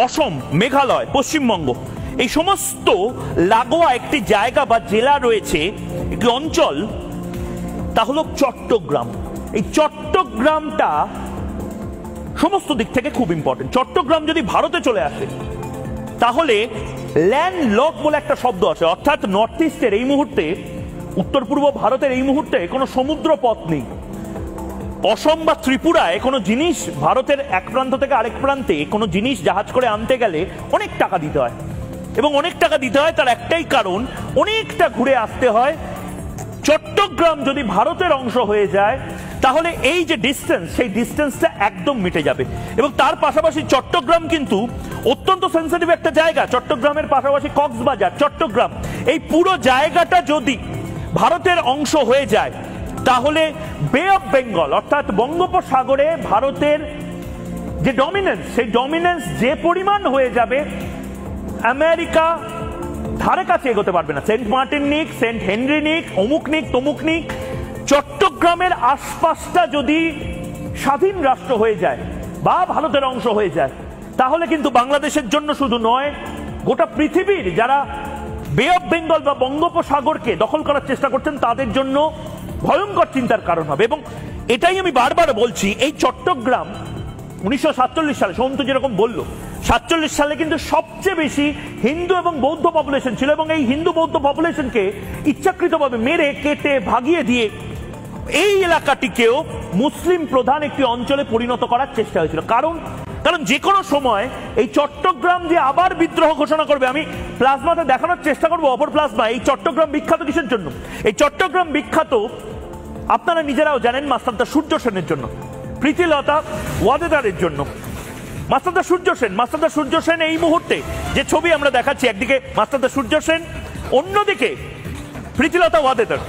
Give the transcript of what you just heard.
অসম, মেঘালয়, পশ্চিমবঙ্গ, এই সমস্ত লাগোয়া একটি জায়গা বা জেলা রয়েছে, একটি অঞ্চল, তা হলো চট্টগ্রাম। এই চট্টগ্রামটা সমস্ত দিক থেকে খুব ইম্পর্টেন্ট। চট্টগ্রাম যদি ভারতে চলে আসে তাহলে ল্যান্ড লক বলে একটা শব্দ আছে, অর্থাৎ নর্থ ইস্টের এই মুহূর্তে, উত্তর পূর্ব ভারতের এই মুহূর্তে কোনো সমুদ্র পথ নেই। অসম বা ত্রিপুরায় কোনো জিনিস ভারতের এক প্রান্ত থেকে আরেক প্রান্তে কোনো জিনিস জাহাজ করে আনতে গেলে অনেক টাকা দিতে হয়, এবং অনেক টাকা দিতে হয় তার একটাই কারণ, অনেকটা ঘুরে আসতে হয়। চট্টগ্রাম যদি ভারতের অংশ হয়ে যায় তাহলে এই যে ডিস্টেন্স, সেই ডিস্টেন্সটা একদম মিটে যাবে। এবং তার পাশাপাশি চট্টগ্রাম কিন্তু অত্যন্ত সেন্সিটিভ একটা জায়গা। চট্টগ্রামের পাশাপাশি কক্সবাজার, চট্টগ্রাম, এই পুরো জায়গাটা যদি ভারতের অংশ হয়ে যায় তাহলে বে অফ বেঙ্গল অর্থাৎ বঙ্গোপসাগরে ভারতের যে ডমিনেন্স, সেই ডমিনেন্স যে পরিমাণ হয়ে যাবে, আমেরিকা ধারে কাছে এগোতে পারবে না। সেন্ট মার্টিন নিক, সেন্ট হেনরি নিক, অমুক নিক, তমুক নিক, চট্টগ্রামের আশপাশটা যদি স্বাধীন রাষ্ট্র হয়ে যায় বা ভারতের অংশ হয়ে যায় তাহলে কিন্তু বাংলাদেশের জন্য শুধু নয়, গোটা পৃথিবীর যারা বে অফ বেঙ্গল বা বঙ্গোপসাগরকে দখল করার চেষ্টা করছেন তাদের জন্য ভয়ঙ্কর চিন্তার কারণ হবে। এবং এটাই আমি বারবার বলছি, এই চট্টগ্রাম 1947 সালে সন্তু যেরকম বলল, 47 সালে কিন্তু সবচেয়ে বেশি হিন্দু এবং বৌদ্ধ পপুলেশন ছিল, এবং এই হিন্দু বৌদ্ধ পপুলেশনকে ইচ্ছাকৃতভাবে মেরে কেটে ভাগিয়ে দিয়ে এই এলাকাটিকেও মুসলিম প্রধান একটি অঞ্চলে পরিণত করার চেষ্টা হয়েছিল। কারণ যে কোনো সময় এই চট্টগ্রাম যে আবার বিদ্রোহ ঘোষণা করবে, আমি প্লাজমাতে দেখানোর চেষ্টা করবো অপর প্লাজমা। এই চট্টগ্রাম বিখ্যাত কিসের জন্য? এই চট্টগ্রাম বিখ্যাত আপনারা নিজেরাও জানেন, মাস্টারদা সূর্য সেনের জন্য, প্রীতিলতা ওয়াদেদারের জন্য। মাস্টারদা সূর্য সেন এই মুহূর্তে যে ছবি আমরা দেখাচ্ছি, একদিকে মাস্টারদা সূর্য সেন, অন্যদিকে প্রীতিলতা ওয়াদেদার।